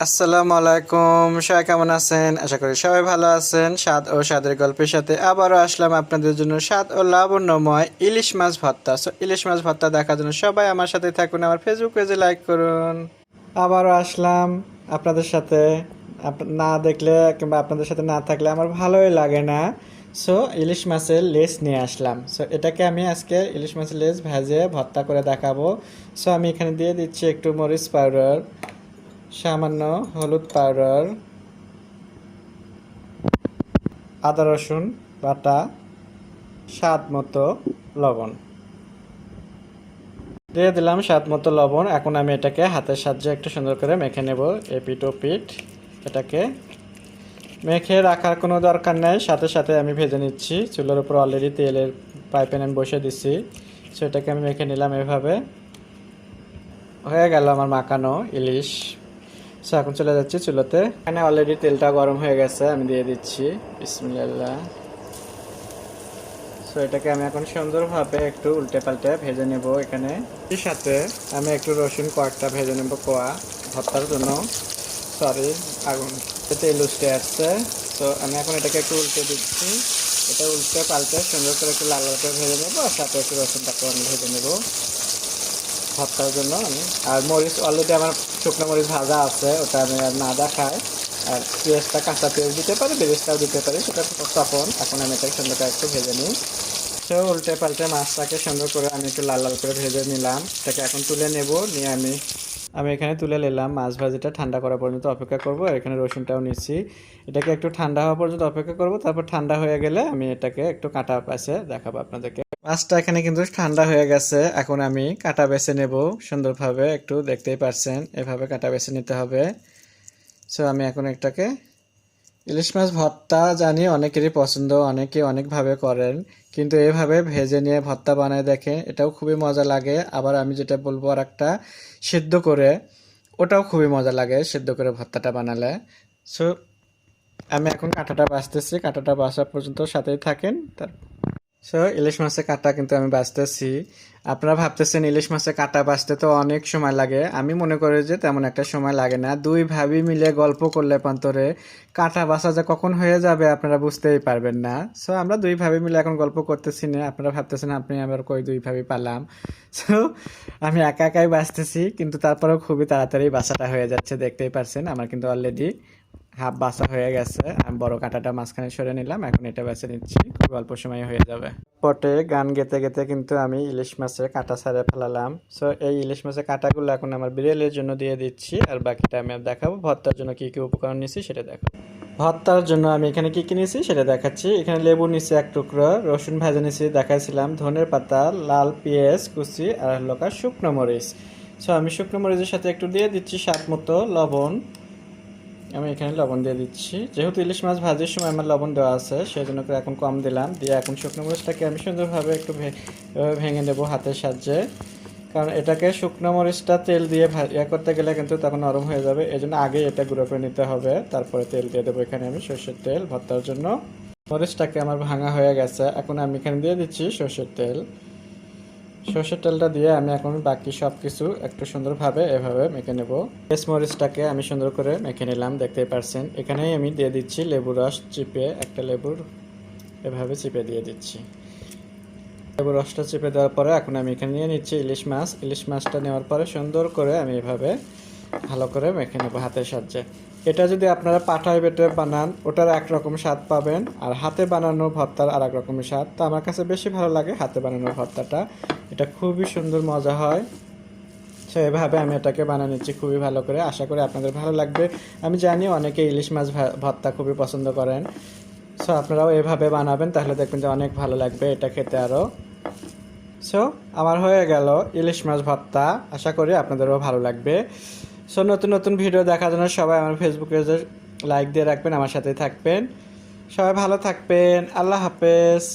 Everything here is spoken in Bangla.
আসসালামু আলাইকুম, সবাই কেমন আছেন? আশা করি সবাই ভালো আছেন। স্বাদ ও স্বাদের গল্পের সাথে আবারও আসলাম আপনাদের জন্য স্বাদ ও লাবণ্যময় ইলিশ মাছ ভর্তা। ইলিশ মাছ ভর্তা দেখার জন্য সবাই আমার সাথে থাকুন, আমার ফেসবুক পেজে লাইক করুন। আবারও আসলাম আপনাদের সাথে। না দেখলে কিংবা আপনাদের সাথে না থাকলে আমার ভালোই লাগে না। ইলিশ মাছের লেজ নিয়ে আসলাম। এটাকে আমি আজকে ইলিশ মাছের লেজ ভেজে ভর্তা করে দেখাবো। আমি এখানে দিয়ে দিচ্ছি একটু মরিচ পাউডার, সামান্য হলুদ পাউডার, আদা রসুন বাটা, স্বাদ মতো লবণ দিয়ে দিলাম। স্বাদ মতো লবণ। এখন আমি এটাকে হাতের সাহায্যে একটু সুন্দর করে মেখে নেব। এপিট ও পিঠ এটাকে মেখে রাখার কোনো দরকার নেই, সাথে সাথে আমি ভেজে নিচ্ছি। চুলার উপর অলরেডি তেলের ফ্রাই প্যান আমি বসিয়ে দিচ্ছি। এটাকে আমি মেখে নিলাম। এভাবে হয়ে গেল আমার মাখানো ইলিশ। এখন চলে যাচ্ছি চুলোতে। এখানে অলরেডি তেলটা গরম হয়ে গেছে, আমি দিয়ে দিচ্ছি বিসমিল্লাহ। এটাকে আমি এখন সুন্দরভাবে একটু উল্টে পাল্টে ভেজে নেব। এখানে এর সাথে আমি একটু রসুন কয়েকটা ভেজে নেব কোয়া ভর্তার জন্য। আগুন তেল উঠতে আসছে। আমি এখন এটাকে একটু উল্টে দিচ্ছি। এটা উল্টে পাল্টে সুন্দর করে একটু লাল লাল করে ভেজে নেবো, আর সাথে একটু রসুনটাকে আমি ভেজে নেবো ভর্তার জন্য। আর মরিচ অলরেডি আমার শুকনো মরিচ ভাজা আছে, ওটা আমি আর না দেখাই। আর পেঁয়াজটা কাঁচা পেঁয়াজ দিতে পারি, বেরেস্তাও দিতে পারি, সেটা তখন। এখন আমি এটাকে সুন্দর করে একটু ভেজে নিই। উল্টে পাল্টে মাছটাকে সুন্দর করে আমি একটু লাল লাল করে ভেজে নিলাম। এটাকে এখন তুলে নেব। নিয়ে আমি এখানে তুলে নিলাম। মাছ ভাজিটা ঠান্ডা করা পর্যন্ত অপেক্ষা করব। আর এখানে রসুনটাও নিচ্ছি। এটাকে একটু ঠান্ডা হওয়া পর্যন্ত অপেক্ষা করব। তারপর ঠান্ডা হয়ে গেলে আমি এটাকে একটু কাটা পাশে দেখাবো আপনাদেরকে। মাছটা এখানে কিন্তু ঠান্ডা হয়ে গেছে। এখন আমি কাটা বেছে নেব সুন্দরভাবে। একটু দেখতেই পারছেন, এভাবে কাটা বেছে নিতে হবে। আমি এখন এটাকে ইলিশ মাছ ভর্তা জানি অনেকেরই পছন্দ, অনেকে অনেকভাবে করেন, কিন্তু এভাবে ভেজে নিয়ে ভর্তা বানায় দেখেন, এটাও খুবই মজা লাগে। আবার আমি যেটা বলবো, আর একটা সিদ্ধ করে, ওটাও খুবই মজা লাগে সিদ্ধ করে ভর্তাটা বানালে। সো আমি এখন কাঁটাটা বাছতেছি। কাঁটাটা বাছা পর্যন্ত সাথেই থাকেন। ইলিশ মাছের কাঁটা কিন্তু আমি বাছতেছি। আপনারা ভাবতেছেন ইলিশ মাছের কাঁটা বাছতে তো অনেক সময় লাগে। আমি মনে করি যে তেমন একটা সময় লাগে না। দুই ভাবি মিলে গল্প করলে পান্তরে কাঁটা বাছা যে কখন হয়ে যাবে আপনারা বুঝতেই পারবেন না। আমরা দুই ভাবি মিলে এখন গল্প করতেছি না। আপনারা ভাবতেছেন আপনি আবার কই দুই ভাবি পালাম। সো আমি একা একাই বাছতেছি, কিন্তু তারপরেও খুবই তাড়াতাড়ি বাছাটা হয়ে যাচ্ছে। দেখতেই পারছেন আমার কিন্তু অলরেডি হাফ বাছা হয়ে গেছে। আমি বড় কাঁটাটা মাঝখানে সরে নিলাম। এখন এটা বেছে নিচ্ছি, খুব অল্প সময় হয়ে যাবে। পটে গান গেতে গেতে কিন্তু আমি ইলিশ মাছের কাঁটা ছাড়ে ফেলালাম। এই ইলিশ মাছের কাঁটাগুলো এখন আমার বিড়ালের জন্য দিয়ে দিচ্ছি। আর বাকিটা আমি দেখাবো ভর্তার জন্য কি কি উপকরণ নিচ্ছি সেটা দেখাবো। ভর্তার জন্য আমি এখানে কি কি নিয়েছি সেটা দেখাচ্ছি। এখানে লেবু নিচ্ছি এক টুকরো, রসুন ভাজা নিচ্ছি দেখাইছিলাম, ধনের পাতা, লাল পেঁয়াজ কুচি, আর শুকনো মরিচ। আমি শুকনো মরিচের সাথে একটু দিয়ে দিচ্ছি স্বাদ মতো লবণ। আমি এখানে লবণ দিয়ে দিচ্ছি, যেহেতু ইলিশ মাছ ভাজির সময় আমার লবণ দেওয়া আছে, সেই জন্য করে এখন কম দিলাম। দিয়ে এখন শুকনো মরিচটাকে আমি সুন্দরভাবে একটু ভেঙে নেবো হাতের সাহায্যে। কারণ এটাকে শুকনো মরিচটা তেল দিয়ে করতে গেলে কিন্তু তখন নরম হয়ে যাবে। এই জন্য আগে এটা গুঁড়ো করে নিতে হবে, তারপরে তেল দিয়ে দেবো। এখানে আমি সর্ষের তেল ভর্তার জন্য। মরিচটাকে আমার ভাঙা হয়ে গেছে। এখন আমি এখানে দিয়ে দিচ্ছি সর্ষের তেল। সর্ষের তেলটা দিয়ে আমি এখন বাকি সব কিছু একটু সুন্দরভাবে এভাবে মেখে নেব। মরিচটাকে আমি সুন্দর করে মেখে নিলাম, দেখতেই পারছেন। এখানেই আমি দিয়ে দিচ্ছি লেবুর রস চিপে, একটা লেবুর এভাবে চিপে দিয়ে দিচ্ছি। লেবুর রসটা চিপে দেওয়ার পরে এখন আমি এখানে নিয়ে নিচ্ছি ইলিশ মাছ। ইলিশ মাছটা নেওয়ার পরে সুন্দর করে আমি এভাবে ভালো করে মেখে নেবো হাতের সাহায্যে। এটা যদি আপনারা পাটায় বেটে বানান, ওটার একরকম স্বাদ পাবেন, আর হাতে বানানো ভর্তার আর এক রকমের স্বাদ। তো আমার কাছে বেশি ভালো লাগে হাতে বানানো ভর্তাটা, এটা খুবই সুন্দর মজা হয়। এভাবে আমি এটাকে বানিয়ে নিচ্ছি খুবই ভালো করে। আশা করি আপনাদের ভালো লাগবে। আমি জানি অনেকে ইলিশ মাছ ভর্তা খুবই পছন্দ করেন। আপনারাও এভাবে বানাবেন, তাহলে দেখবেন যে অনেক ভালো লাগবে এটা খেতে আরও। আমার হয়ে গেল ইলিশ মাছ ভর্তা। আশা করি আপনাদেরও ভালো লাগবে। নতুন নতুন ভিডিও দেখার জন্য সবাই আমার ফেসবুক পেজে লাইক দিয়ে রাখবেন, আমার সাথে থাকবেন। সবাই ভালো থাকবেন। আল্লাহ হাফেজ।